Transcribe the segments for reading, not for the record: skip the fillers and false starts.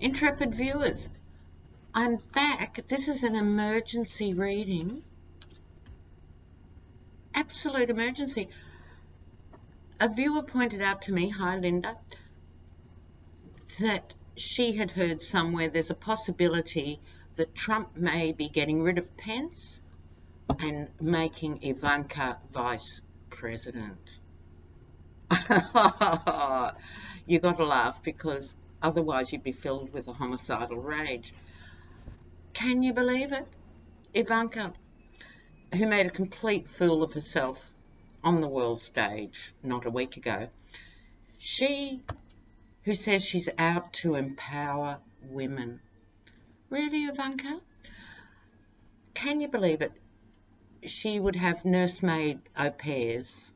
Intrepid viewers, I'm back. This is an emergency reading. Absolute emergency. A viewer pointed out to me, hi Linda, that she had heard somewhere there's a possibility that Trump may be getting rid of Pence and making Ivanka vice president. You got to laugh because otherwise you'd be filled with a homicidal rage. Can you believe it? Ivanka, who made a complete fool of herself on the world stage not a week ago, she who says she's out to empower women. Really, Ivanka? Can you believe it? She would have nursemaid au pairs,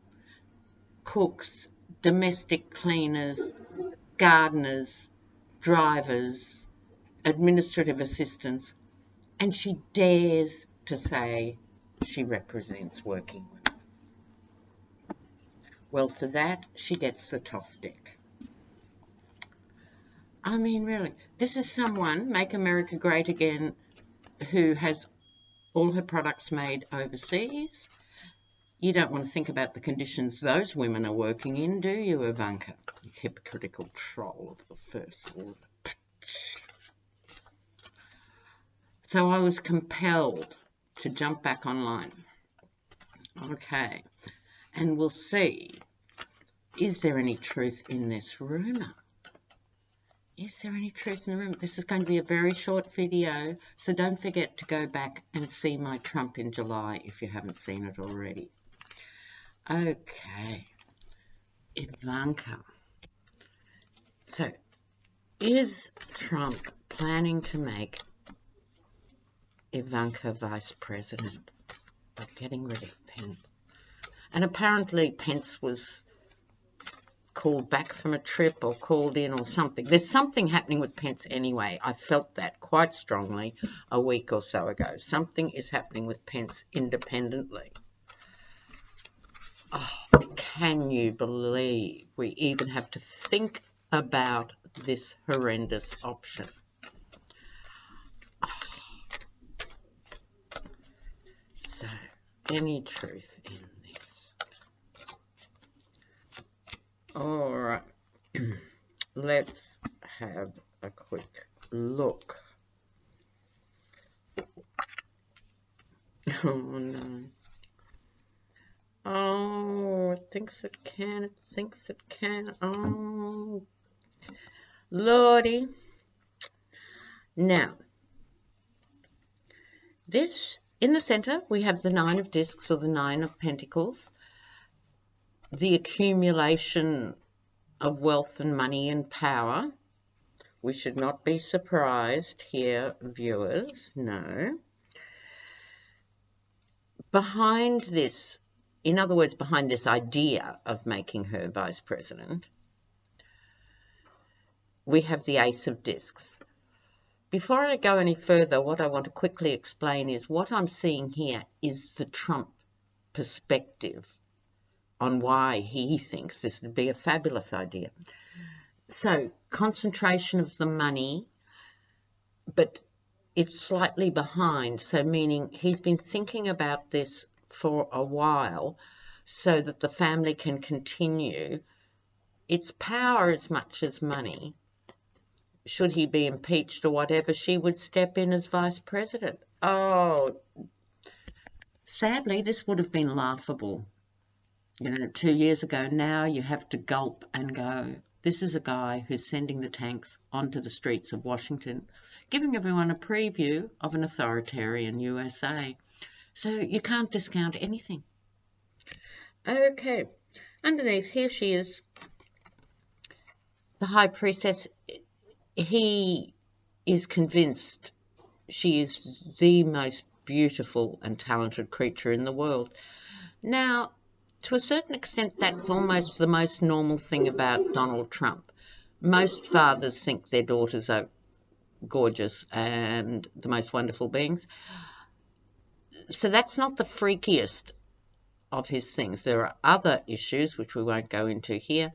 cooks, domestic cleaners, gardeners, drivers, administrative assistants, and she dares to say she represents working women. Well, for that, she gets the tough deck. I mean, really, this is someone, Make America Great Again, who has all her products made overseas. You don't want to think about the conditions those women are working in, do you, Ivanka? Hypocritical troll of the first order. So I was compelled to jump back online. Okay, and we'll see, is there any truth in this rumour? Is there any truth in the rumour? This is going to be a very short video, so don't forget to go back and see my Trump in July if you haven't seen it already. Okay, Ivanka. So, is Trump planning to make Ivanka vice president by getting rid of Pence? And apparently Pence was called back from a trip or called in or something. There's something happening with Pence anyway. I felt that quite strongly a week or so ago. Something is happening with Pence independently. Oh, can you believe we even have to think about this horrendous option? So, any truth in this? All right, let's have a quick look. Oh, no. Oh, it thinks it can, it thinks it can. Oh, Lordy. Now, this, in the centre, we have the Nine of Discs or the Nine of Pentacles, the accumulation of wealth and money and power. We should not be surprised here, viewers, no. Behind this, in other words, behind this idea of making her vice president, we have the Ace of Discs. Before I go any further, what I want to quickly explain is what I'm seeing here is the Trump perspective on why he thinks this would be a fabulous idea. So, concentration of the money, but it's slightly behind, so meaning he's been thinking about this for a while so that the family can continue its power as much as money. Should he be impeached or whatever, she would step in as vice president. Oh, sadly, this would have been laughable, 2 years ago. Now you have to gulp and go, this is a guy who's sending the tanks onto the streets of Washington, giving everyone a preview of an authoritarian USA. So you can't discount anything. Okay, underneath, here she is, the High Priestess. He is convinced she is the most beautiful and talented creature in the world. Now, to a certain extent, that's almost the most normal thing about Donald Trump. Most fathers think their daughters are gorgeous and the most wonderful beings. So that's not the freakiest of his things. There are other issues which we won't go into here.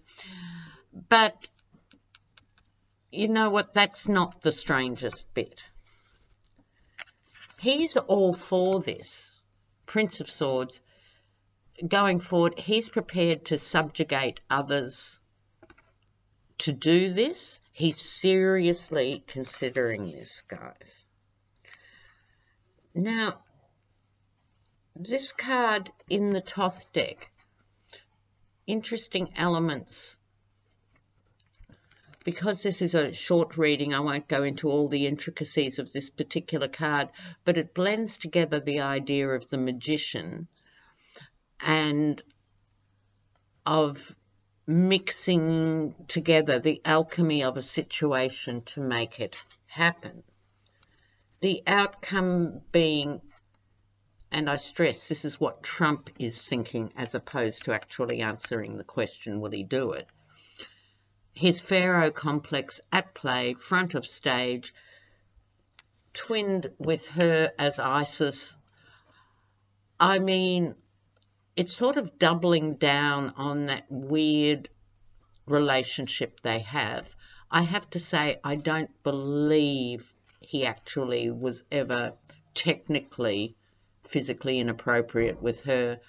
But You know what? That's not the strangest bit. He's all for this. Prince of Swords, going forward, he's prepared to subjugate others to do this. He's seriously considering this, guys. Now, this card in the Thoth deck, interesting elements. Because this is a short reading, I won't go into all the intricacies of this particular card, but it blends together the idea of the magician and of mixing together the alchemy of a situation to make it happen. The outcome being, and I stress, this is what Trump is thinking as opposed to actually answering the question, will he do it? His Pharaoh complex at play, front of stage, twinned with her as Isis. I mean, it's sort of doubling down on that weird relationship they have. I have to say, I don't believe he actually was ever technically physically inappropriate with her,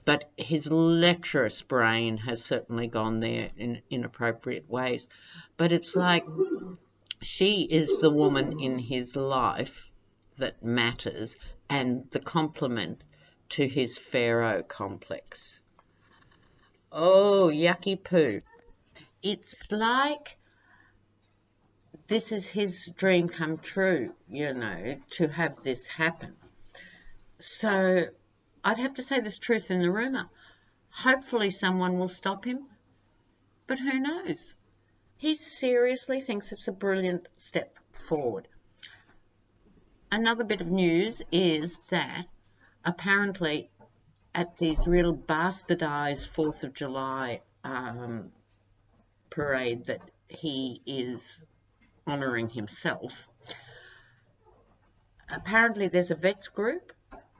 but his lecherous brain has certainly gone there in inappropriate ways. But it's like she is the woman in his life that matters and the complement to his Pharaoh complex. Oh, yucky poo. It's like this is his dream come true, you know, to have this happen. So I'd have to say there's truth in the rumour. Hopefully someone will stop him, but who knows? He seriously thinks it's a brilliant step forward. Another bit of news is that apparently at these real bastardised 4th of July parade that he is honouring himself, apparently there's a vets group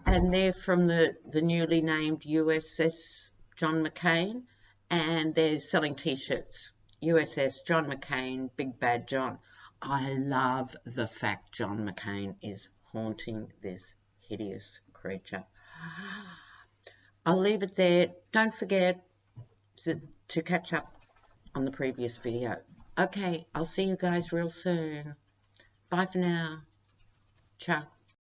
and they're from the newly named USS John McCain, and they're selling t-shirts. USS John McCain, Big Bad John. I love the fact John McCain is haunting this hideous creature. I'll leave it there. Don't forget to catch up on the previous video. Okay, I'll see you guys real soon. Bye for now. Ciao.